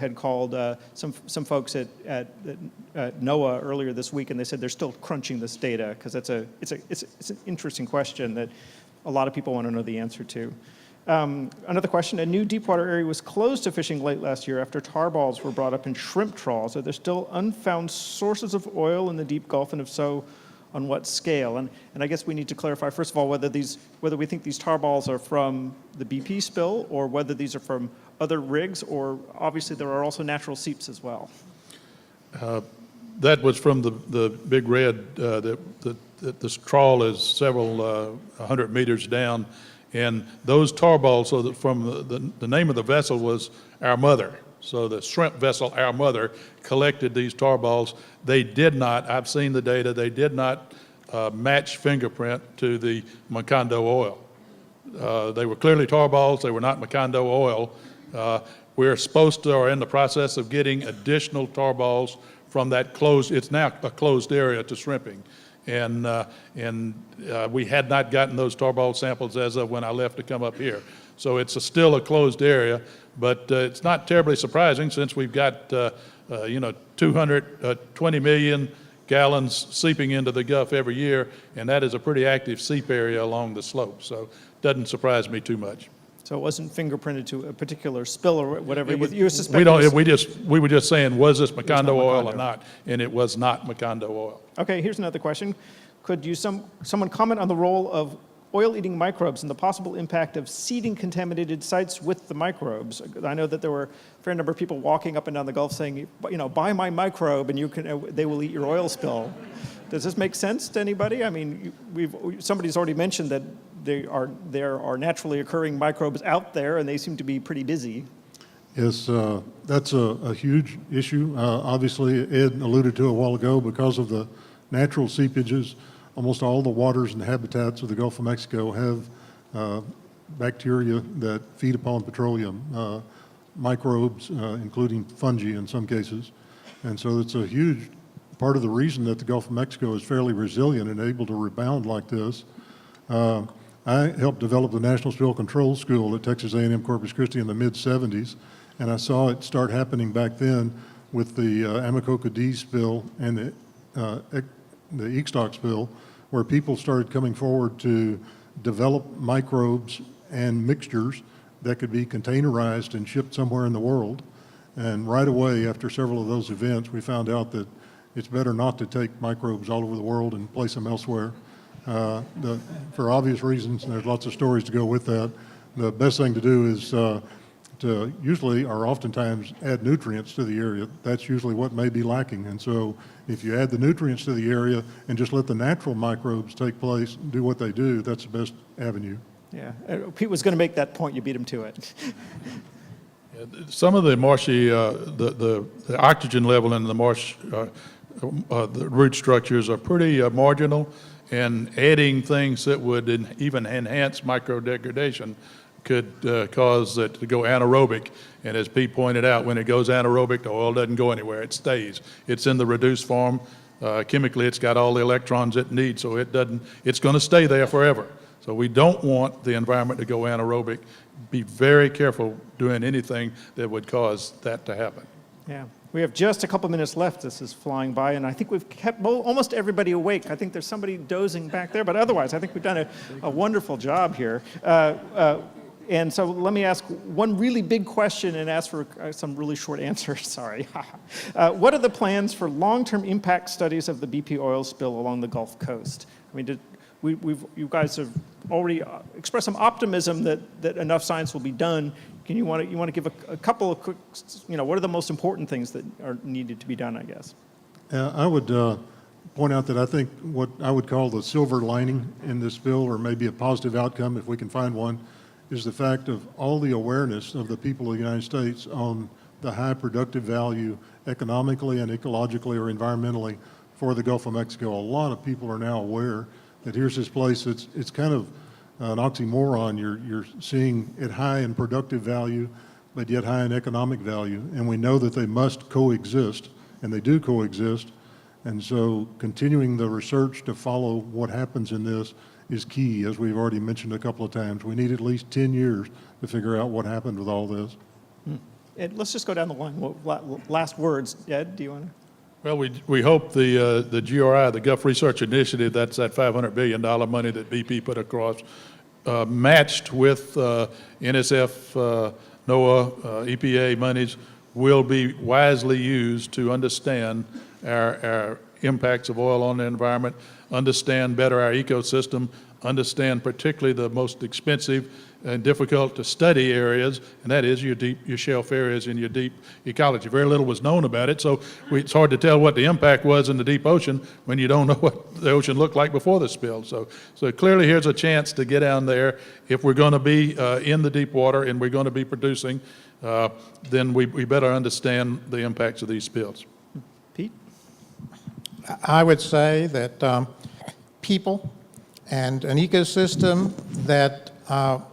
had called some folks at NOAA earlier this week, and they said they're still crunching this data because it's an interesting question that a lot of people want to know the answer to. Another question, a new deepwater area was closed to fishing late last year after tar balls were brought up in shrimp trawls. Are there still unfound sources of oil in the deep Gulf, and if so, on what scale? And I guess we need to clarify, first of all, whether we think these tar balls are from the BP spill or whether these are from other rigs, or obviously there are also natural seeps as well. That was from the Big Red. This trawl is several 100 meters down, and those tar balls, so that from the name of the vessel was Our Mother. So the shrimp vessel, Our Mother, collected these tar balls. They did not, I've seen the data, they did not match fingerprint to the Macondo oil. They were clearly tar balls, they were not Macondo oil. We're supposed to, or in the process of getting additional tar balls from that closed, it's now a closed area to shrimping. And we had not gotten those tar ball samples as of when I left to come up here. So it's still a closed area, but it's not terribly surprising since we've got 220 million gallons seeping into the Gulf every year, and that is a pretty active seep area along the slope. So it doesn't surprise me too much. So it wasn't fingerprinted to a particular spill or whatever. You suspect we were just saying, was this Macondo oil or not? And it was not Macondo oil. Okay, here's another question. Could someone comment on the role of oil-eating microbes and the possible impact of seeding contaminated sites with the microbes? I know that there were a fair number of people walking up and down the Gulf saying, buy my microbe and they will eat your oil spill. Does this make sense to anybody? I mean, somebody's already mentioned that there are naturally occurring microbes out there, and they seem to be pretty busy. Yes, that's a huge issue. Obviously, Ed alluded to it a while ago, because of the natural seepages, almost all the waters and habitats of the Gulf of Mexico have bacteria that feed upon petroleum, microbes, including fungi in some cases. And so it's a huge part of the reason that the Gulf of Mexico is fairly resilient and able to rebound like this. I helped develop the National Spill Control School at Texas A&M Corpus Christi in the mid-'70s, and I saw it start happening back then with the Amacoca D spill and the Eekstock spill, where people started coming forward to develop microbes and mixtures that could be containerized and shipped somewhere in the world. And right away, after several of those events, we found out that it's better not to take microbes all over the world and place them elsewhere. For obvious reasons, and there's lots of stories to go with that, the best thing to do is to usually or oftentimes add nutrients to the area. That's usually what may be lacking. And so if you add the nutrients to the area and just let the natural microbes take place, do what they do, that's the best avenue. Yeah, Pete was going to make that point. You beat him to it. Some of the marshy, the oxygen level in the marsh, the root structures are pretty marginal, and adding things that would even enhance microdegradation could cause it to go anaerobic. And as Pete pointed out, when it goes anaerobic, the oil doesn't go anywhere. It stays. It's in the reduced form. Chemically, it's got all the electrons it needs, so it's going to stay there forever. So we don't want the environment to go anaerobic. Be very careful doing anything that would cause that to happen. Yeah. We have just a couple minutes left. This is flying by, and I think we've kept almost everybody awake. I think there's somebody dozing back there, but otherwise, I think we've done a wonderful job here. And so let me ask one really big question and ask for some really short answers. Sorry. What are the plans for long-term impact studies of the BP oil spill along the Gulf Coast? I mean, you guys have already expressed some optimism that enough science will be done. You want to give a couple of quick, what are the most important things that are needed to be done, I guess? I would point out that I think what I would call the silver lining in this bill, or maybe a positive outcome if we can find one, is the fact of all the awareness of the people of the United States on the high productive value economically and ecologically or environmentally for the Gulf of Mexico. A lot of people are now aware that here's this place, it's kind of an oxymoron. You're seeing it high in productive value, but yet high in economic value. And we know that they must coexist, and they do coexist. And so continuing the research to follow what happens in this is key, as we've already mentioned a couple of times. We need at least 10 years to figure out what happened with all this. And let's just go down the line. Last words. Ed, do you want to? Well, we hope the GRI, the Gulf Research Initiative, that's that $500 billion money that BP put across, matched with NSF, NOAA, EPA monies, will be wisely used to understand our impacts of oil on the environment, understand better our ecosystem, understand particularly the most expensive and difficult to study areas, and that is your shelf areas in your deep ecology. Very little was known about it, so it's hard to tell what the impact was in the deep ocean when you don't know what the ocean looked like before the spill. So clearly here's a chance to get down there. If we're going to be in the deep water and we're going to be producing, then we better understand the impacts of these spills. Pete? I would say that people and an ecosystem that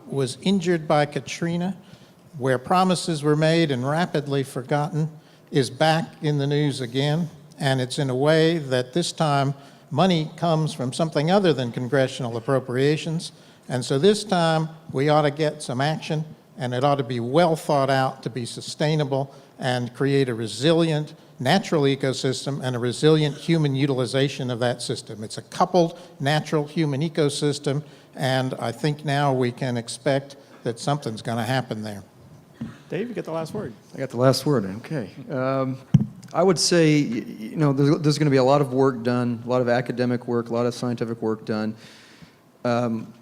was injured by Katrina, where promises were made and rapidly forgotten, is back in the news again. And it's in a way that this time money comes from something other than congressional appropriations. And so this time we ought to get some action, and it ought to be well thought out to be sustainable and create a resilient natural ecosystem and a resilient human utilization of that system. It's a coupled natural human ecosystem, and I think now we can expect that something's going to happen there. Dave, you get the last word. I got the last word, okay. I would say, you know, there's going to be a lot of work done, a lot of academic work, a lot of scientific work done.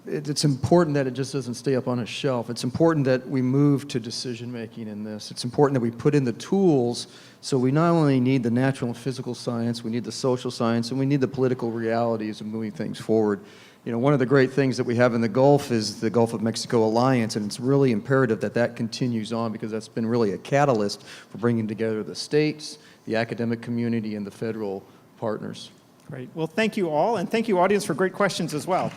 It's important that it just doesn't stay up on a shelf. It's important that we move to decision-making in this. It's important that we put in the tools, so we not only need the natural and physical science, we need the social science, and we need the political realities of moving things forward. You know, one of the great things that we have in the Gulf is the Gulf of Mexico Alliance, and it's really imperative that that continues on, because that's been really a catalyst for bringing together the states, the academic community, and the federal partners. Great. Well, thank you all, and thank you, audience, for great questions as well.